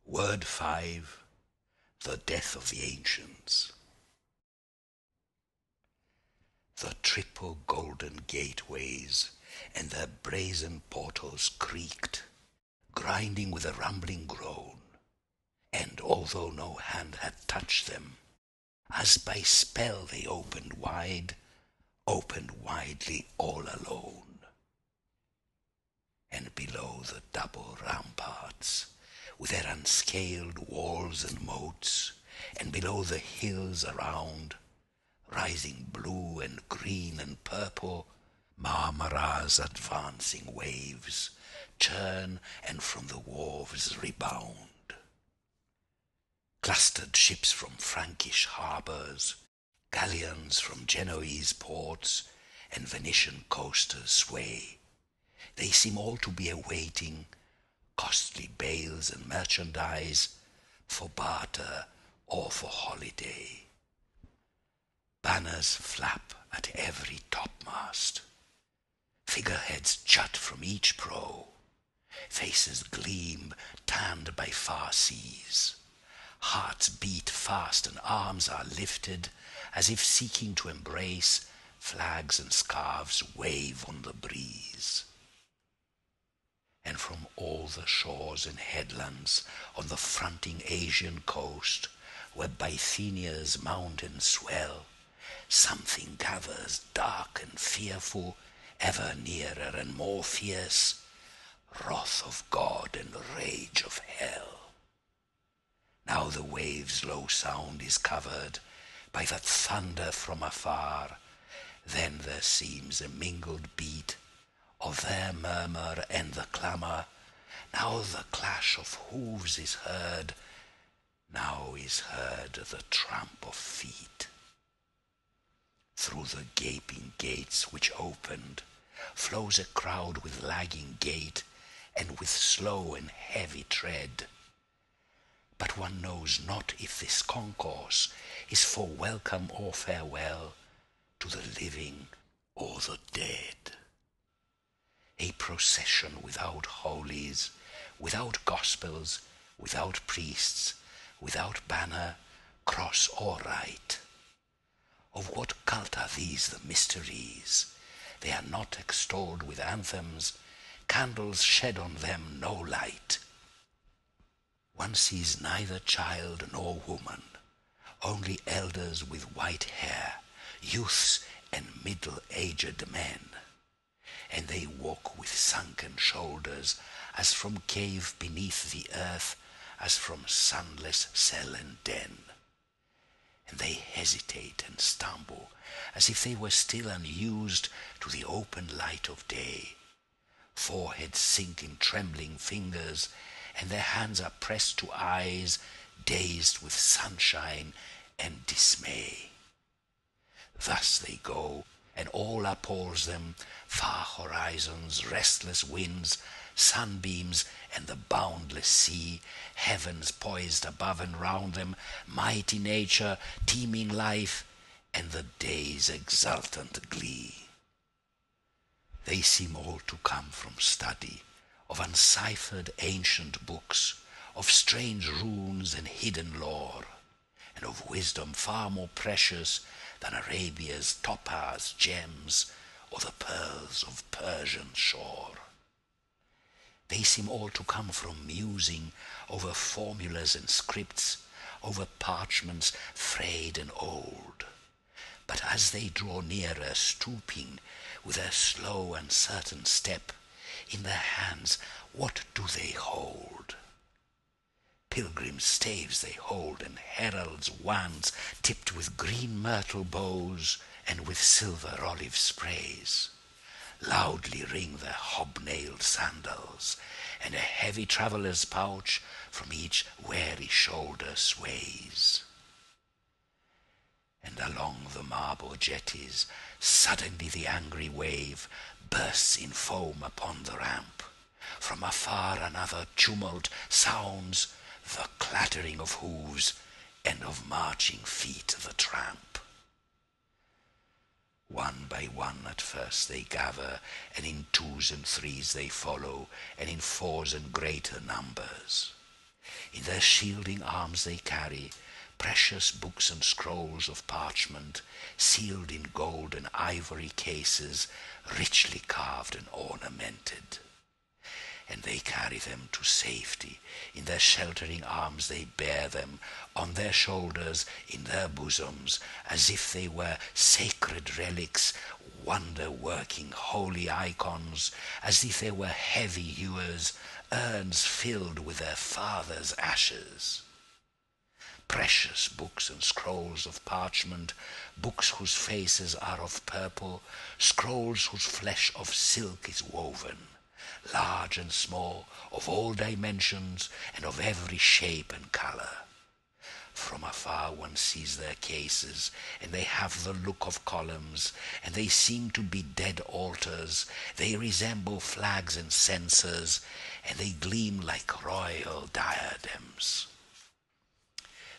Word 5. The Death of the Ancients. The triple golden gateways and their brazen portals creaked, grinding with a rumbling groan, and although no hand had touched them, as by spell they opened widely all alone. And below the double ramparts, with their unscaled walls and moats, and below the hills around, rising blue and green and purple, Marmara's advancing waves churn and from the wharves rebound. Clustered ships from Frankish harbours, galleons from Genoese ports, and Venetian coasters sway. They seem all to be awaiting costly bales and merchandise for barter or for holiday. Banners flap at every topmast. Figureheads jut from each prow. Faces gleam, tanned by far seas. Hearts beat fast and arms are lifted, as if seeking to embrace. Flags and scarves wave on the breeze. And from all the shores and headlands on the fronting Asian coast, where Bithynia's mountains swell, something gathers dark and fearful, ever nearer and more fierce, wrath of God and rage of hell. Now the waves' low sound is covered by that thunder from afar, then there seems a mingled beat of their murmur and the clamour. Now the clash of hoofs is heard, now is heard the tramp of feet. Through the gaping gates which opened flows a crowd with lagging gait and with slow and heavy tread. But one knows not if this concourse is for welcome or farewell to the living or the dead. A procession without holies, without gospels, without priests, without banner, cross or rite. Of what cult are these the mysteries? They are not extolled with anthems, candles shed on them no light. One sees neither child nor woman, only elders with white hair, youths and middle-aged men. And they walk with sunken shoulders, as from cave beneath the earth, as from sunless cell and den. And they hesitate and stumble, as if they were still unused to the open light of day. Foreheads sink in trembling fingers, and their hands are pressed to eyes dazed with sunshine and dismay. Thus they go, and all appalls them, far horizons, restless winds, sunbeams, and the boundless sea, heavens poised above and round them, mighty nature, teeming life, and the day's exultant glee. They seem all to come from study of unciphered ancient books, of strange runes and hidden lore, and of wisdom far more precious than Arabia's topaz gems or the pearls of Persian shore. They seem all to come from musing over formulas and scripts, over parchments frayed and old. But as they draw nearer, stooping with their slow uncertain step, in their hands what do they hold? Pilgrims' staves they hold, and heralds' wands tipped with green myrtle bows and with silver olive sprays. Loudly ring their hobnailed sandals, and a heavy traveller's pouch from each weary shoulder sways. And along the marble jetties suddenly the angry wave bursts in foam upon the ramp. From afar another tumult sounds, the clattering of hooves and of marching feet the tramp. One by one at first they gather, and in twos and threes they follow, and in fours and greater numbers. In their shielding arms they carry precious books and scrolls of parchment, sealed in gold and ivory cases, richly carved and ornamented. And they carry them to safety. In their sheltering arms they bear them, on their shoulders, in their bosoms, as if they were sacred relics, wonder-working holy icons, as if they were heavy hewers, urns filled with their fathers' ashes. Precious books and scrolls of parchment, books whose faces are of purple, scrolls whose flesh of silk is woven, large and small, of all dimensions, and of every shape and colour. From afar one sees their cases, and they have the look of columns, and they seem to be dead altars. They resemble flags and censers, and they gleam like royal diadems.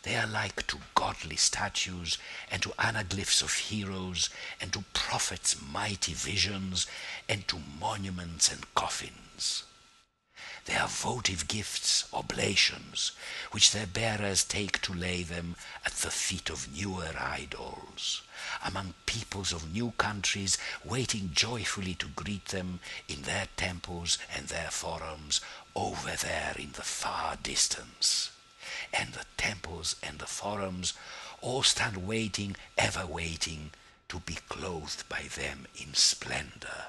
They are like to godly statues, and to anaglyphs of heroes, and to prophets' mighty visions, and to monuments and coffins. They are votive gifts, oblations, which their bearers take to lay them at the feet of newer idols, among peoples of new countries waiting joyfully to greet them in their temples and their forums over there in the far distance. And the temples and the forums all stand waiting, ever waiting, to be clothed by them in splendor.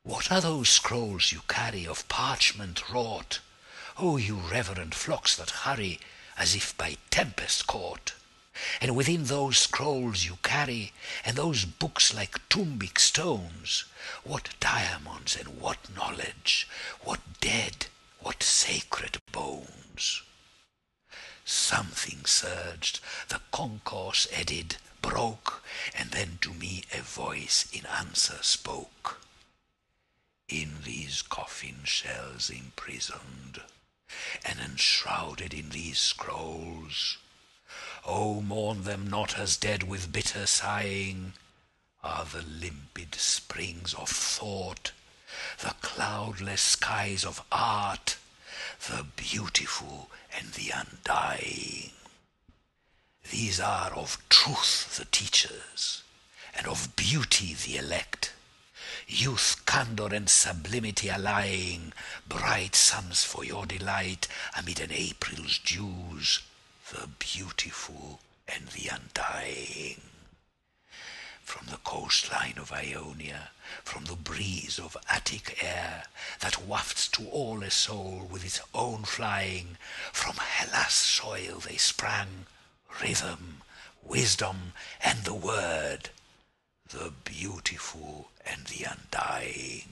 What are those scrolls you carry of parchment wrought? O you reverent flocks that hurry, as if by tempest caught! And within those scrolls you carry, and those books like tumbic stones, what diamonds and what knowledge, what dead, what sacred bones! Something surged, the concourse eddied, broke, and then to me a voice in answer spoke. In these coffin shells imprisoned, and enshrouded in these scrolls, O mourn them not as dead with bitter sighing, are the limpid springs of thought, the cloudless skies of art, the beautiful and the undying. These are of truth the teachers, and of beauty the elect, youth, candour, and sublimity allying, bright suns for your delight amid an April's dews, the beautiful and the undying. From the coastline of Ionia, from the breeze of Attic air, that wafts to all a soul with its own flying, from Hellas' soil they sprang, rhythm, wisdom, and the word, the beautiful and the undying.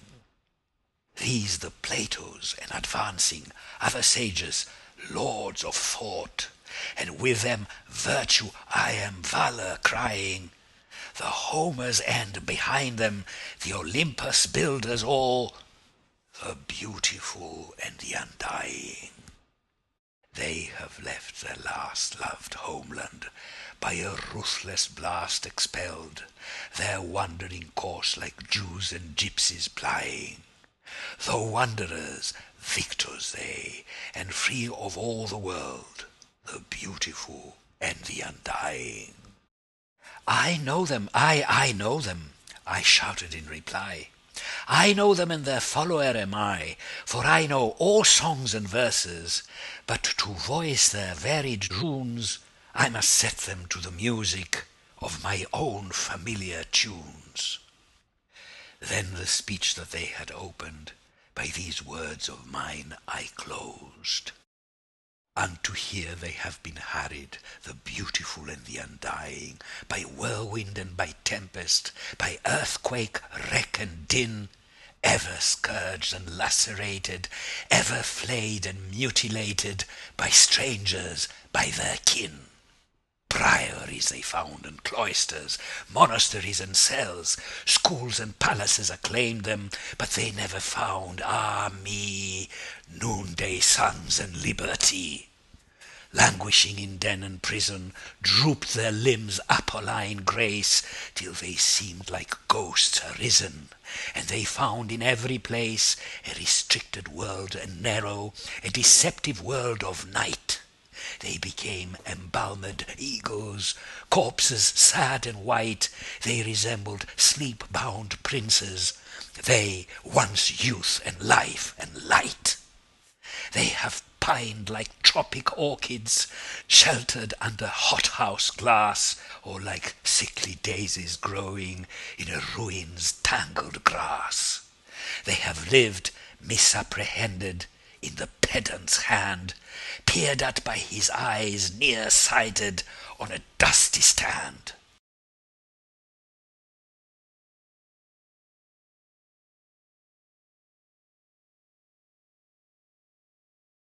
These the Platos and advancing, other sages, lords of thought, and with them virtue, I am valour crying, the Homers and behind them the Olympus builders all, the beautiful and the undying. They have left their last loved homeland, by a ruthless blast expelled, their wandering course like Jews and gypsies plying. Though wanderers, victors they, and free of all the world, the beautiful and the undying. I know them, I know them, I shouted in reply. I know them, and their follower am I, for I know all songs and verses, but to voice their varied runes, I must set them to the music of my own familiar tunes. Then the speech that they had opened, by these words of mine I closed. Unto here they have been harried, the beautiful and the undying, by whirlwind and by tempest, by earthquake, wreck, and din, ever scourged and lacerated, ever flayed and mutilated, by strangers, by their kin. Priories they found and cloisters, monasteries and cells, schools and palaces acclaimed them, but they never found, ah me, noonday suns and liberty. languishing in den and prison, drooped their limbs' apolline grace, till they seemed like ghosts arisen, and they found in every place a restricted world and narrow, a deceptive world of night. They became embalmed egos, corpses sad and white. They resembled sleep-bound princes. They, once youth and life and light. They have pined like tropic orchids, sheltered under hothouse glass, or like sickly daisies growing in a ruin's tangled grass. They have lived misapprehended in the pedant's hand, peered at by his eyes near-sighted on a dusty stand.